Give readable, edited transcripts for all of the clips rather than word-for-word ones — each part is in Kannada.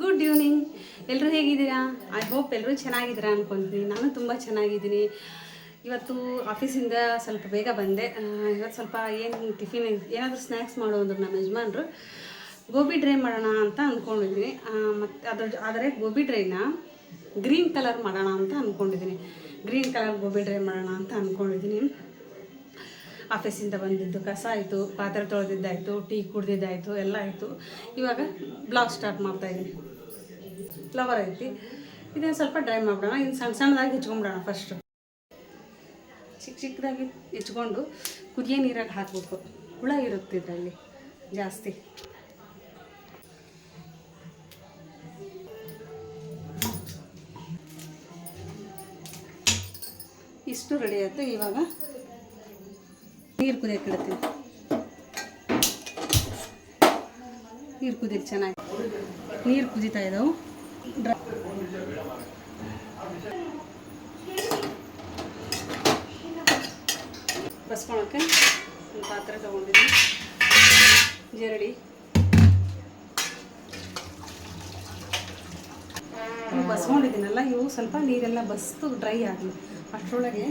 Good evening. ಎಲ್ಲರೂ ಹೇಗಿದ್ದೀರಾ? ಐ ಹೋಪ್ ಎಲ್ಲರೂ ಚೆನ್ನಾಗಿದ್ದೀರಾ ಅಂದ್ಕೊತೀನಿ. ನಾನು ತುಂಬ ಚೆನ್ನಾಗಿದ್ದೀನಿ. ಇವತ್ತು ಆಫೀಸಿಂದ ಸ್ವಲ್ಪ ಬೇಗ ಬಂದೆ. ಇವತ್ತು ಸ್ವಲ್ಪ ಏನು ಟಿಫಿನ್ ಏನಾದರೂ ಸ್ನ್ಯಾಕ್ಸ್ ಮಾಡೋದು ನಮ್ಮ ಯಜಮಾನ್ರು ಗೋಬಿ ಡ್ರೈ ಮಾಡೋಣ ಅಂತ ಅಂದ್ಕೊಂಡಿದ್ದೀನಿ. ಮತ್ತು ಆದರೆ ಗೋಬಿ ಡ್ರೈನ ಗ್ರೀನ್ ಕಲರ್ ಮಾಡೋಣ ಅಂತ ಅಂದ್ಕೊಂಡಿದ್ದೀನಿ. ಗ್ರೀನ್ ಕಲರ್ ಗೋಬಿ ಡ್ರೈ ಮಾಡೋಣ ಅಂತ ಅಂದ್ಕೊಂಡಿದ್ದೀನಿ. ಆಫೀಸಿಂದ ಬಂದಿದ್ದು ಕಸ ಆಯಿತು, ಪಾತ್ರೆ ತೊಳೆದಿದ್ದಾಯಿತು, ಟೀ ಕುಡ್ದಿದ್ದಾಯಿತು, ಎಲ್ಲ ಆಯಿತು. ಇವಾಗ ಬ್ಲಾಗ್ ಸ್ಟಾರ್ಟ್ ಮಾಡ್ತಾಯಿದ್ದೀನಿ. ಫ್ಲವರ್ ಐತಿ, ಇದನ್ನು ಸ್ವಲ್ಪ ಡ್ರೈ ಮಾಡಿಬಿಡೋಣ. ಇನ್ನು ಸಣ್ಣ ಸಣ್ಣದಾಗಿ ಹೆಚ್ಕೊಂಬಿಡೋಣ. ಫಸ್ಟು ಚಿಕ್ಕದಾಗಿ ಹೆಚ್ಕೊಂಡು ಕುದಿಯೋ ನೀರಾಗಿ ಹಾಕಬೇಕು. ಹುಳ ಇರುತ್ತೆ ಇದರಲ್ಲಿ ಜಾಸ್ತಿ. ಇಷ್ಟು ರೆಡಿ ಆಯಿತು. ಇವಾಗ ನೀರು ಕುದಿಯಕ್ಕೆ ಇಡ್ತೀನಿ. ನೀರು ಕುದಿಯಕ್ಕೆ ಚೆನ್ನಾಗಿ ನೀರು ಕುದೀತಾ ಇದ್ದಾವೆ. ಬಸ್ಕೊಳಕ್ಕೆ ಒಂದು ಪಾತ್ರೆ ತೊಗೊಂಡಿದ್ದೀನಿ, ಜರಡಿ. ಬಸ್ಕೊಂಡಿದ್ದೀನಲ್ಲ, ಇವು ಸ್ವಲ್ಪ ನೀರೆಲ್ಲ ಬಸ್ತು ಡ್ರೈ ಆಗಲಿ. ಅಷ್ಟರೊಳಗೆ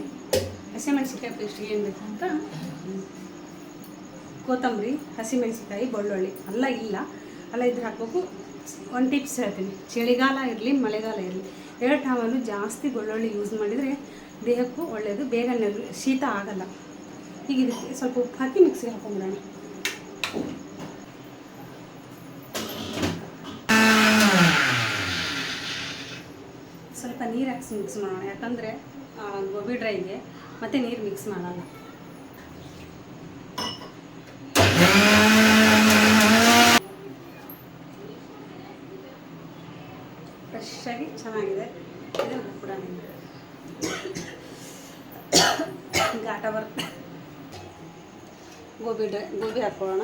ಹಸಿಮೆಣಸಿನ್ಕಾಯಿ ಪೇಸ್ಟ್ ಏನು ಬೇಕು ಅಂತ ಕೊತ್ತಂಬರಿ, ಹಸಿಮೆಣಸಿನ್ಕಾಯಿ, ಬೆಳ್ಳುಳ್ಳಿ ಅಲ್ಲ ಇದ್ರೆ ಹಾಕಬೇಕು. ಒಂದು ಟಿಪ್ಸ್ ಹೇಳ್ತೀನಿ. ಚಳಿಗಾಲ ಇರಲಿ ಮಳೆಗಾಲ ಇರಲಿ, ಎರಡು ಟೈಮಲ್ಲೂ ಜಾಸ್ತಿ ಬೆಳ್ಳುಳ್ಳಿ ಯೂಸ್ ಮಾಡಿದರೆ ದೇಹಕ್ಕೂ ಒಳ್ಳೆಯದು. ಬೇಗ ಶೀತ ಆಗಲ್ಲ. ಈಗ ಇದಕ್ಕೆ ಸ್ವಲ್ಪ ಉಪ್ಪು ಹಾಕಿ ಮಿಕ್ಸಿಗೆ ಹಾಕೊಂಡ್ಬಿಡೋಣ. ಸ್ವಲ್ಪ ನೀರು ಹಾಕಿ ಮಿಕ್ಸ್ ಮಾಡೋಣ, ಯಾಕಂದರೆ ಗೋಬಿ ಡ್ರೈಗೆ ಮತ್ತೆ ನೀರು ಮಿಕ್ಸ್ ಮಾಡಲ್ಲ. ಫ್ರೆಶ್ಶಾಗಿ ಚೆನ್ನಾಗಿದೆ. ಇದನ್ನು ಕೂಡ ಘಾಟ ಬರುತ್ತೆ. ಗೋಬಿ ಹಾಕ್ಕೊಳ್ಳೋಣ.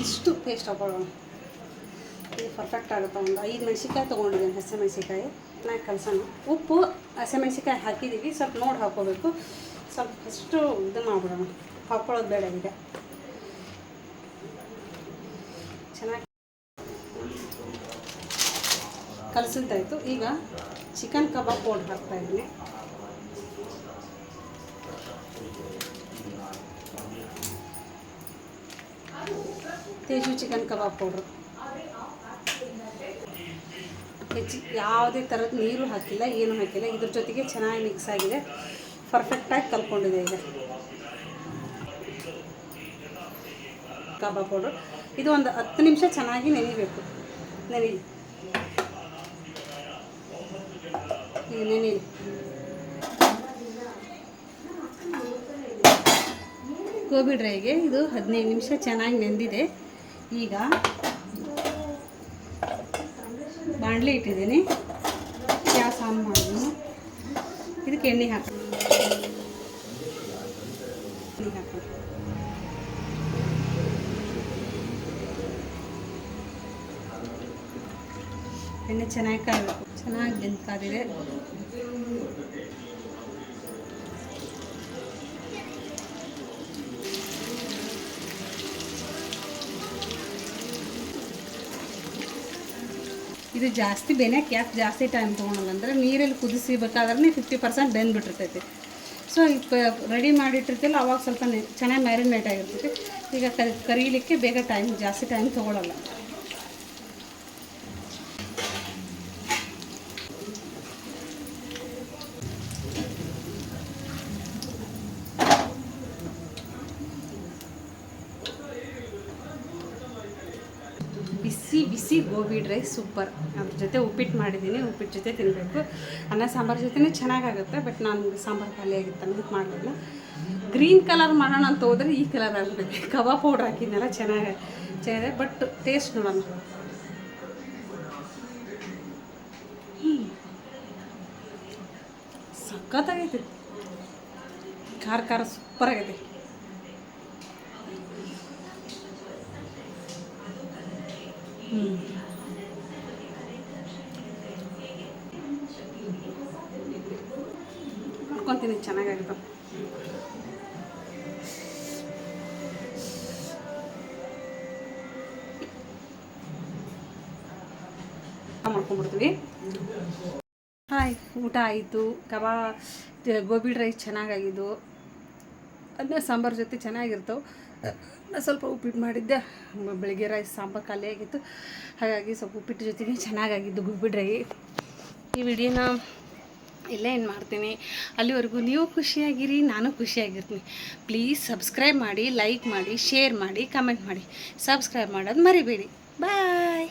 ಇಷ್ಟು ಪೇಸ್ಟ್ ಹಾಕೊಳ್ಳೋಣ. ಇದು ಪರ್ಫೆಕ್ಟ್ ಆಗುತ್ತೆ. ಒಂದು 5 ಮೆಣಸಿನ್ಕಾಯಿ ತೊಗೊಂಡಿದ್ದೀನಿ, ಹಸಿಮೆಣಸಿನ್ಕಾಯಿ. ನಾನು ಕಲಸೋಣ. ಉಪ್ಪು, ಹಸಿಮೆಣಸಿನ್ಕಾಯಿ ಹಾಕಿದ್ದೀವಿ, ಸ್ವಲ್ಪ ನೋಡಿ ಹಾಕ್ಕೋಬೇಕು. ಸ್ವಲ್ಪ ಫಸ್ಟು ಇದನ್ನು ಮಾಡ್ಬಿಡೋಣ. ಹಾಕ್ಕೊಳ್ಳೋದು ಬೇಡ. ಈಗ ಚೆನ್ನಾಗಿ ಕಲಸಿದ್ದಾಯಿತು. ಈಗ ಚಿಕನ್ ಕಬಾಬ್ ಪೌಡ್ರ್ ಹಾಕ್ತಾಯಿದ್ದೀನಿ. ತೇಜು ಚಿಕನ್ ಕಬಾಬ್ ಪೌಡ್ರು. ಯಾವುದೇ ಥರದ ನೀರು ಹಾಕಿಲ್ಲ, ಏನೂ ಹಾಕಿಲ್ಲ. ಇದ್ರ ಜೊತೆಗೆ ಚೆನ್ನಾಗಿ ಮಿಕ್ಸ್ ಆಗಿದೆ, ಪರ್ಫೆಕ್ಟಾಗಿ ಕಲ್ಕೊಂಡಿದೆ. ಈಗ ಕಬಾಬ್ ಪೌಡ್ರು ಇದು ಒಂದು 10 ನಿಮಿಷ ಚೆನ್ನಾಗಿ ನೆನಿಬೇಕು. ನೆನೀಲಿ. ಗೋಬಿ ಡ್ರೈಗೆ ಇದು 15 ನಿಮಿಷ ಚೆನ್ನಾಗಿ ನೆಂದಿದೆ. ಈಗ ಬಾಣಲಿ ಇಟ್ಟಿದ್ದೀನಿ, ಗ್ಯಾಸ್ ಆನ್ ಮಾಡಿದ್ದೀನಿ. ಇದಕ್ಕೆ ಎಣ್ಣೆ ಹಾಕಿ ಎಣ್ಣೆ ಚೆನ್ನಾಗಿ ಕಾಯಬೇಕು. ಚೆನ್ನಾಗಿ ಬೆಂದು ಕಾದಿದೆ. ಇದು ಜಾಸ್ತಿ ಬೆನೆಯಕ್ಕೆ ಯಾಕೆ ಜಾಸ್ತಿ ಟೈಮ್ ತೊಗೊಳಲ್ಲ ಅಂದರೆ, ನೀರಲ್ಲಿ ಕುದಿಸಿಬೇಕಾದ್ರೆ 50% ಬೆಂದ್ಬಿಟ್ಟಿರ್ತೈತಿ. ಸೊ ರೆಡಿ ಮಾಡಿಟ್ಟಿರ್ತಿಲ್ಲ, ಅವಾಗ ಸ್ವಲ್ಪ ಚೆನ್ನಾಗಿ ಮ್ಯಾರಿನೇಟ್ ಆಗಿರ್ತೈತಿ. ಈಗ ಕರೀಲಿಕ್ಕೆ ಬೇಗ ಜಾಸ್ತಿ ಟೈಮ್ ತೊಗೊಳಲ್ಲ. ಬಿಸಿ ಗೋಬಿ ಡ್ರೈ ಸೂಪರ್. ಅದ್ರ ಜೊತೆ ಉಪ್ಪಿಟ್ಟು ಮಾಡಿದ್ದೀನಿ, ಉಪ್ಪಿಟ್ಟು ಜೊತೆ ತಿನ್ನಬೇಕು. ಅನ್ನ ಸಾಂಬಾರು ಜೊತೆನೇ ಚೆನ್ನಾಗಾಗುತ್ತೆ. ಬಟ್ ನಾನು ಸಾಂಬಾರು ಖಾಲಿ ಆಗಿತ್ತು ಅನ್ನೋದು ಮಾಡಲಿಲ್ಲ. ಗ್ರೀನ್ ಕಲರ್ ಮಾಡೋಣ ಅಂತ ಹೋದರೆ ಈ ಕಲರ್ ಆಗ್ಬಿಟ್ಟಿದೆ. ಕಬಾಬ್ ಪೌಡ್ರ್ ಹಾಕಿದ್ನೆಲ್ಲ ಚೆನ್ನಾಗಿದೆ. ಬಟ್ ಟೇಸ್ಟ್ ನೋಡೋಣ. ಸಖತ್ತಾಗೈತಿ. ಖಾರ ಸೂಪರ್ ಆಗೈತಿ. ಮಾಡ್ಕೊತೀನಿ, ಚೆನ್ನಾಗಾಗುತ್ತೆ. ಮಾಡ್ಕೊಂಡ್ಬಿಡ್ತೀವಿ. ಹಾಯ್, ಊಟ ಆಯಿತು. ಗೋಬಿ ರೈಸ್ ಚೆನ್ನಾಗಾಗಿದ್ದು, ಅನ್ನ ಸಾಂಬಾರು ಜೊತೆ ಚೆನ್ನಾಗಿರ್ತವೆ. ಸ್ವಲ್ಪ ಉಪ್ಪಿಟ್ಟು ಮಾಡಿದ್ದೆ, ಬೆಳಿಗ್ಗೆ ರೈಸ್ ಸಾಂಬಾರು ಖಾಲಿ ಆಗಿತ್ತು, ಹಾಗಾಗಿ ಸ್ವಲ್ಪ ಉಪ್ಪಿಟ್ಟು ಜೊತೆಗೆ ಚೆನ್ನಾಗಾಗಿದ್ದು ಗೋಬಿ ಡ್ರೈ. ಈ ವಿಡಿಯೋನ ಇಲ್ಲೇ ಏನು ಮಾಡ್ತೀನಿ. ಅಲ್ಲಿವರೆಗೂ ನೀವು ಖುಷಿಯಾಗಿರಿ, ನಾನು ಖುಷಿಯಾಗಿರ್ತೀನಿ. ಪ್ಲೀಸ್ ಸಬ್ಸ್ಕ್ರೈಬ್ ಮಾಡಿ, ಲೈಕ್ ಮಾಡಿ, ಶೇರ್ ಮಾಡಿ, ಕಮೆಂಟ್ ಮಾಡಿ. ಸಬ್ಸ್ಕ್ರೈಬ್ ಮಾಡೋದು ಮರಿಬೇಡಿ. ಬಾಯ್.